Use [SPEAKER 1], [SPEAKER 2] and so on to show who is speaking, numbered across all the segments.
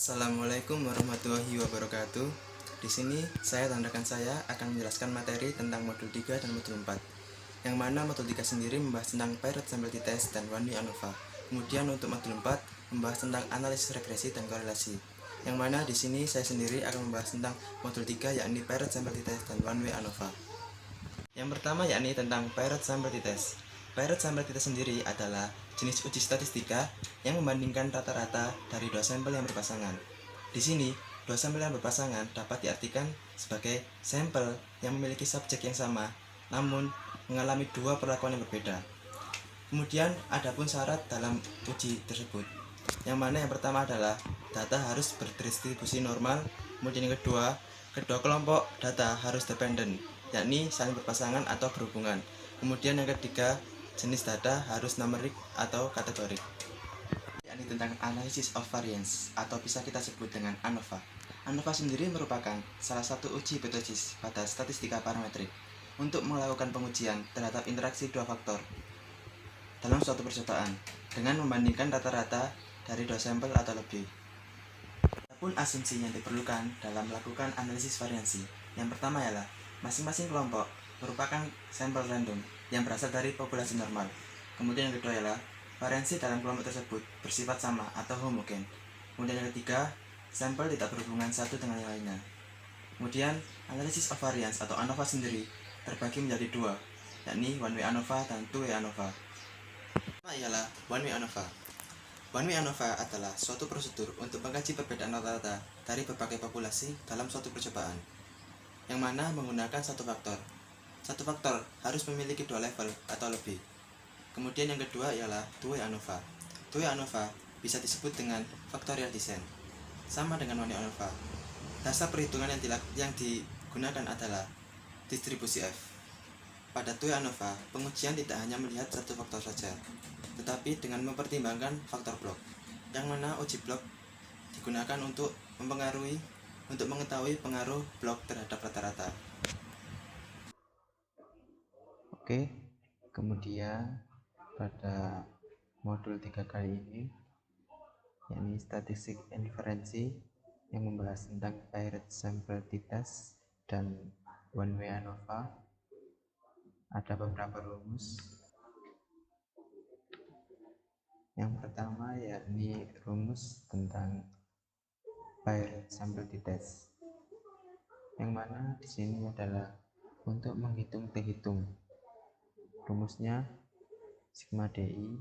[SPEAKER 1] Assalamualaikum warahmatullahi wabarakatuh. Di sini saya akan menjelaskan materi tentang modul 3 dan modul 4. Yang mana modul 3 sendiri membahas tentang Pirate Sampling Test dan One Way ANOVA. Kemudian untuk modul 4 membahas tentang analisis regresi dan korelasi. Yang mana di sini saya sendiri akan membahas tentang modul 3 yakni Pirate Sampling Test dan One Way ANOVA. Yang pertama yakni tentang Pirate Sampling Test. Pirate Sampling Test sendiri adalah jenis uji statistika yang membandingkan rata-rata dari dua sampel yang berpasangan. Di sini, dua sampel yang berpasangan dapat diartikan sebagai sampel yang memiliki subjek yang sama, namun mengalami dua perlakuan yang berbeda. Kemudian, adapun syarat dalam uji tersebut, yang mana yang pertama adalah data harus berdistribusi normal, kemudian yang kedua kelompok data harus dependen, yakni saling berpasangan atau berhubungan. Kemudian yang ketiga, jenis data harus numerik atau kategorik, yakni tentang analysis of variance atau bisa kita sebut dengan ANOVA. ANOVA sendiri merupakan salah satu uji hipotesis pada statistika parametrik untuk melakukan pengujian terhadap interaksi dua faktor dalam suatu percobaan dengan membandingkan rata-rata dari dua sampel atau lebih. Adapun asumsi yang diperlukan dalam melakukan analisis variansi, yang pertama ialah masing-masing kelompok merupakan sampel random yang berasal dari populasi normal. Kemudian yang kedua ialah variansi dalam kelompok tersebut bersifat sama atau homogen. Kemudian yang ketiga, sampel tidak berhubungan satu dengan yang lainnya. Kemudian analisis of variance atau ANOVA sendiri terbagi menjadi dua, yakni one way ANOVA dan two way ANOVA. Pertama ialah one way ANOVA. One way ANOVA adalah suatu prosedur untuk mengkaji perbedaan rata-rata dari berbagai populasi dalam suatu percobaan, yang mana menggunakan satu faktor. Satu faktor harus memiliki dua level atau lebih. Kemudian yang kedua ialah two way ANOVA. Two way ANOVA bisa disebut dengan factorial descent, sama dengan one way ANOVA. Dasar perhitungan yang digunakan adalah distribusi F. Pada two way ANOVA, pengujian tidak hanya melihat satu faktor saja, tetapi dengan mempertimbangkan faktor blok, yang mana uji blok digunakan untuk mengetahui pengaruh blok terhadap rata-rata. Oke, kemudian pada modul 3 kali ini, yakni statistik inferensi yang membahas tentang Pirate Sampling Test dan One Way ANOVA, ada beberapa rumus. Yang pertama yakni rumus tentang Pirate Sampling Test, yang mana di sini adalah untuk menghitung T-hitung. Rumusnya sigma DI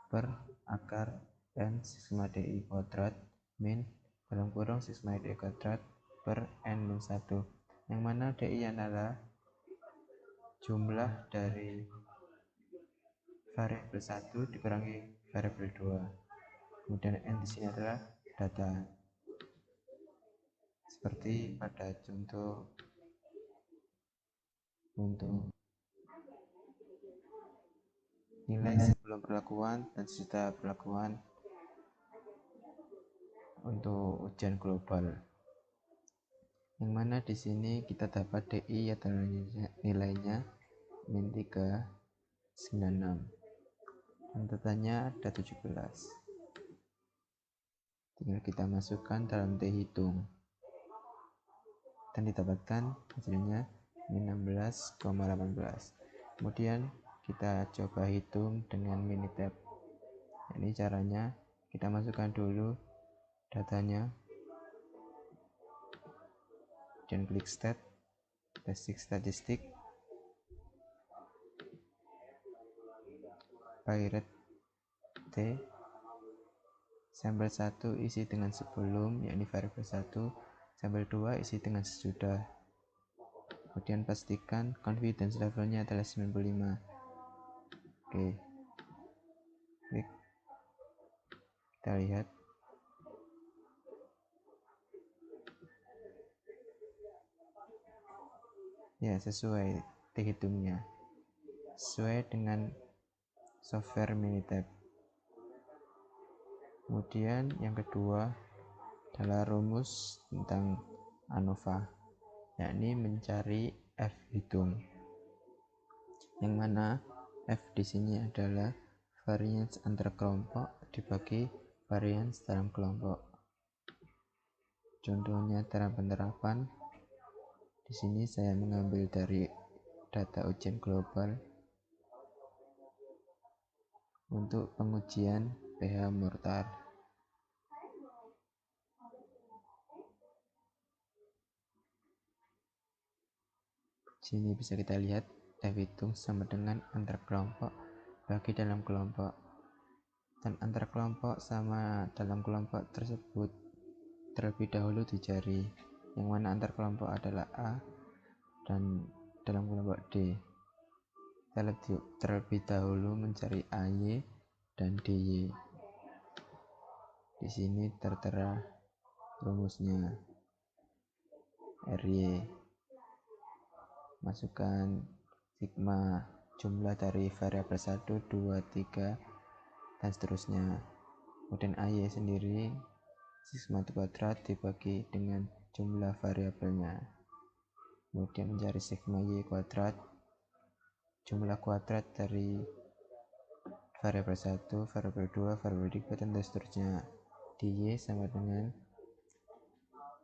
[SPEAKER 1] per akar N sigma DI kuadrat min dalam kurung sigma DI kuadrat per N min 1, yang mana DI adalah jumlah dari variabel 1 dikurangi variabel 2. Kemudian N di sini adalah data. Seperti pada contoh untuk nilai sebelum perlakuan dan sesudah perlakuan untuk ujian global, yang mana di sini kita dapat DI adalah nilainya min 396 dan datanya ada 17. Tinggal kita masukkan dalam T-hitung dan didapatkan hasilnya min 16,18. Kemudian kita coba hitung dengan Minitab. Ini caranya, kita masukkan dulu datanya dan klik stat statistik Pirate T sampel 1 isi dengan sebelum, yakni variabel 1, sampel 2 isi dengan sesudah. Kemudian pastikan confidence levelnya adalah 95. Oke, klik, kita lihat ya, sesuai T-hitungnya, sesuai dengan software Minitab. Kemudian yang kedua adalah rumus tentang ANOVA, yakni mencari F hitung, yang mana F di sini adalah variance antar kelompok dibagi variance dalam kelompok.
[SPEAKER 2] Contohnya dalam penerapan, di sini saya mengambil dari data ujian global untuk pengujian pH mortar. Sini bisa kita lihat F hitung sama dengan antar kelompok bagi dalam kelompok, dan antar kelompok sama dalam kelompok tersebut terlebih dahulu dicari, yang mana antar kelompok adalah A dan dalam kelompok D. Kita terlebih dahulu mencari AY dan DY. Di sini tertera rumusnya. RY, masukkan sigma jumlah dari variabel 1, 2, 3 dan seterusnya. Kemudian AY sendiri sigma kuadrat dibagi dengan jumlah variabelnya. Kemudian mencari sigma Y kuadrat, jumlah kuadrat dari variabel 1, variabel 2, variabel 3 dan seterusnya. DY sama dengan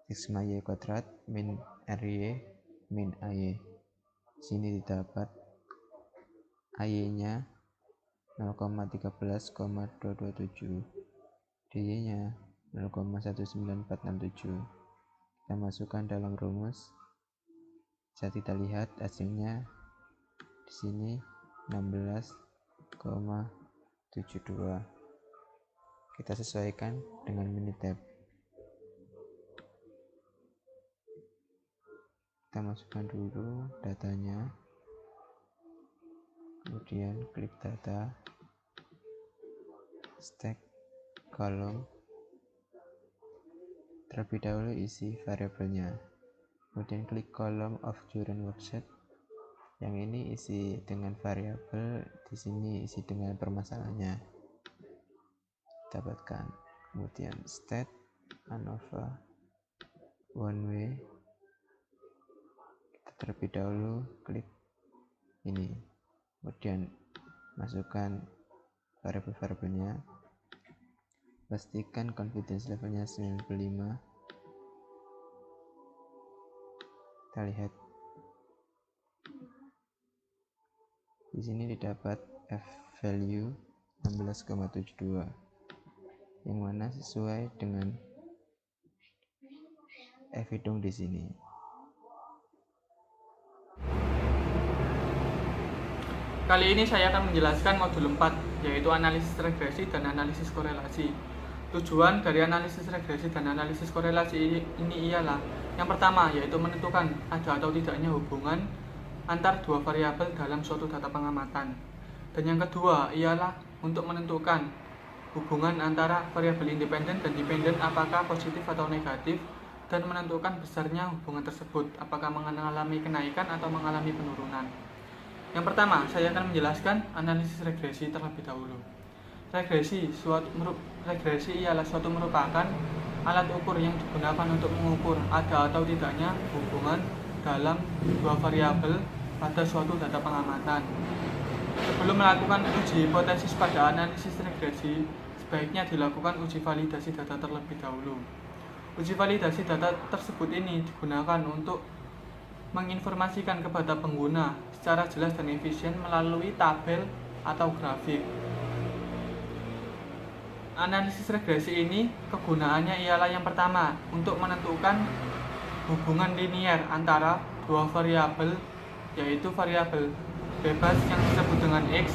[SPEAKER 2] sigma Y kuadrat min RY min AY. Sini didapat AY-nya 0,13,227, DY-nya 0,19467. Kita masukkan dalam rumus. Bisa kita lihat hasilnya di sini 16,72. Kita sesuaikan dengan Minitab. Kita masukkan dulu datanya, kemudian klik data, stack kolom, terlebih dahulu isi variabelnya, kemudian klik kolom of during worksheet. Yang ini isi dengan variabel, di sini isi dengan permasalahannya. Dapatkan. Kemudian state ANOVA one way. Kita terlebih dahulu klik ini, kemudian masukkan variabel-variabelnya, pastikan confidence levelnya 95. Kita lihat di sini didapat F value 16,72, yang mana sesuai dengan F hitung di sini.
[SPEAKER 3] Kali ini saya akan menjelaskan modul 4, yaitu analisis regresi dan analisis korelasi. Tujuan dari analisis regresi dan analisis korelasi ini ialah yang pertama, yaitu menentukan ada atau tidaknya hubungan antar dua variabel dalam suatu data pengamatan. Dan yang kedua ialah untuk menentukan hubungan antara variabel independen dan dependen apakah positif atau negatif, dan menentukan besarnya hubungan tersebut apakah mengalami kenaikan atau mengalami penurunan. Yang pertama, saya akan menjelaskan analisis regresi terlebih dahulu. Regresi ialah suatu merupakan alat ukur yang digunakan untuk mengukur ada atau tidaknya hubungan dalam dua variabel pada suatu data pengamatan. Sebelum melakukan uji hipotesis pada analisis regresi, sebaiknya dilakukan uji validasi data terlebih dahulu. Uji validasi data tersebut ini digunakan untuk menginformasikan kepada pengguna secara jelas dan efisien melalui tabel atau grafik. Analisis regresi ini kegunaannya ialah yang pertama, untuk menentukan hubungan linier antara dua variabel, yaitu variabel bebas yang disebut dengan X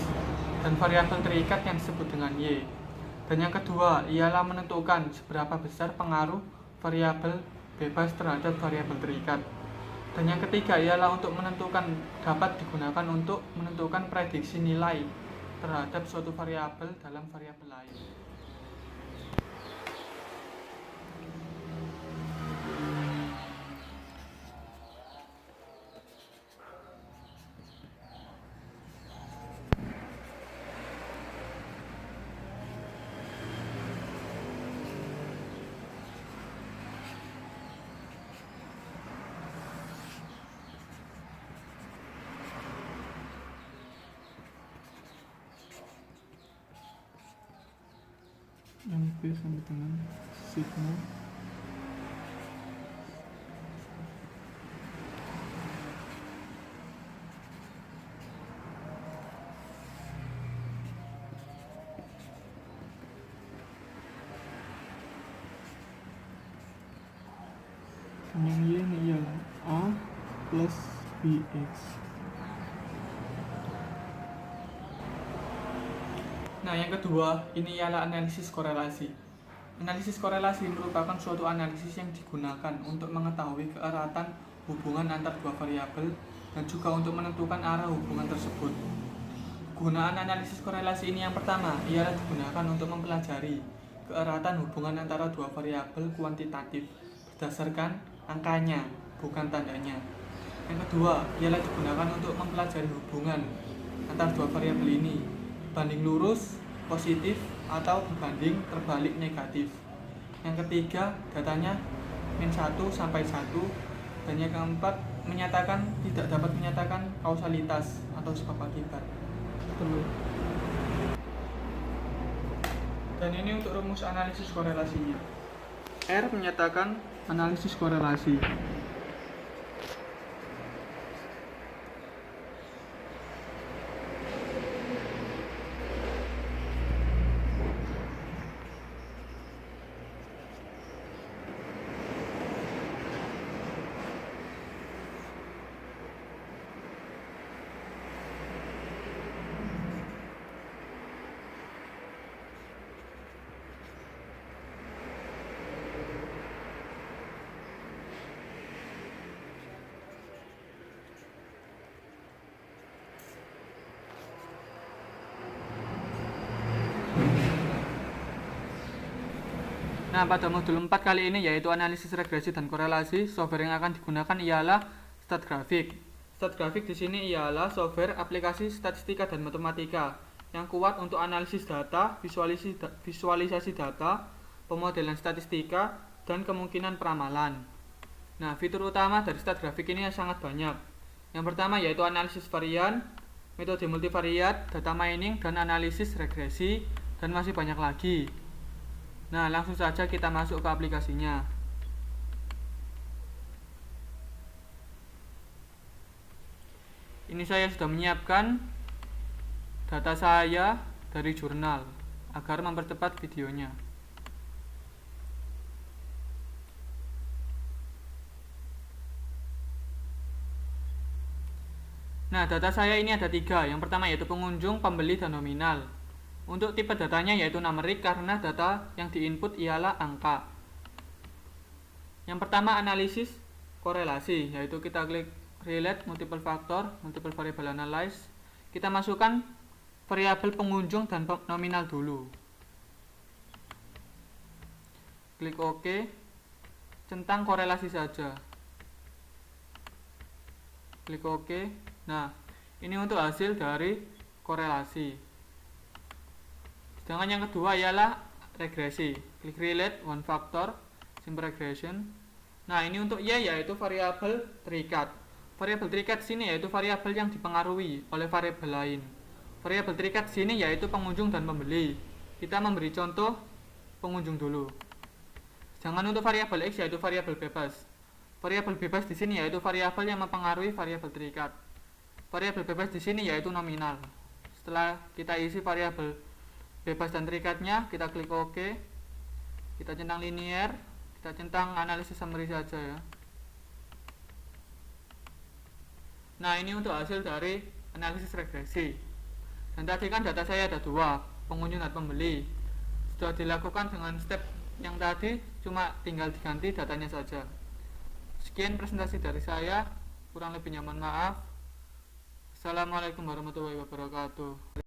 [SPEAKER 3] dan variabel terikat yang disebut dengan Y. Dan yang kedua ialah menentukan seberapa besar pengaruh variabel bebas terhadap variabel terikat. Dan yang ketiga ialah untuk dapat digunakan untuk menentukan prediksi nilai terhadap suatu variabel dalam variabel lain. MB sama dengan sigma Dan yang Y ini ialah A plus BX. Nah, yang kedua, ini ialah analisis korelasi. Analisis korelasi merupakan suatu analisis yang digunakan untuk mengetahui keeratan hubungan antar dua variabel dan juga untuk menentukan arah hubungan tersebut. Kegunaan analisis korelasi ini yang pertama ialah digunakan untuk mempelajari keeratan hubungan antara dua variabel kuantitatif berdasarkan angkanya, bukan tandanya. Yang kedua ialah digunakan untuk mempelajari hubungan antara dua variabel ini banding lurus, positif, atau berbanding terbalik negatif. Yang ketiga, datanya min 1 sampai 1. Dan yang keempat, tidak dapat menyatakan kausalitas atau sebab akibat. Dan ini untuk rumus analisis korelasinya. R menyatakan analisis korelasi. Nah, pada modul 4 kali ini yaitu analisis regresi dan korelasi, software yang akan digunakan ialah StatGraphic. StatGraphic di sini ialah software aplikasi statistika dan matematika yang kuat untuk analisis data, visualisasi data, pemodelan statistika, dan kemungkinan peramalan. Nah, fitur utama dari StatGraphic ini sangat banyak. Yang pertama yaitu analisis varian, metode multivariat, data mining, dan analisis regresi, dan masih banyak lagi. Nah, langsung saja kita masuk ke aplikasinya. Ini saya sudah menyiapkan data saya dari jurnal agar mempercepat videonya. Nah, data saya ini ada 3. Yang pertama yaitu pengunjung, pembeli, dan nominal. Untuk tipe datanya yaitu numerik karena data yang diinput ialah angka. Yang pertama analisis korelasi, yaitu kita klik relate multiple factor, multiple variable analyze. Kita masukkan variabel pengunjung dan nominal dulu. Klik OK. Centang korelasi saja. Klik OK. Nah, ini untuk hasil dari korelasi. Sedangkan yang kedua ialah regresi. Klik relate one factor, simple regression. Nah, ini untuk Y yaitu variabel terikat. Variabel terikat sini yaitu variabel yang dipengaruhi oleh variabel lain. Variabel terikat sini yaitu pengunjung dan pembeli. Kita memberi contoh pengunjung dulu. Sedangkan untuk variabel X yaitu variabel bebas. Variabel bebas di sini yaitu variabel yang mempengaruhi variabel terikat. Variabel bebas di sini yaitu nominal. Setelah kita isi variabel bebas dan terikatnya, kita klik OK. Kita centang linear, kita centang analisis summary saja ya. Nah, ini untuk hasil dari analisis regresi. Dan tadi kan data saya ada 2, pengunjung dan pembeli. Sudah dilakukan dengan step yang tadi, cuma tinggal diganti datanya saja. Sekian presentasi dari saya, kurang lebihnya mohon maaf. Assalamualaikum warahmatullahi wabarakatuh.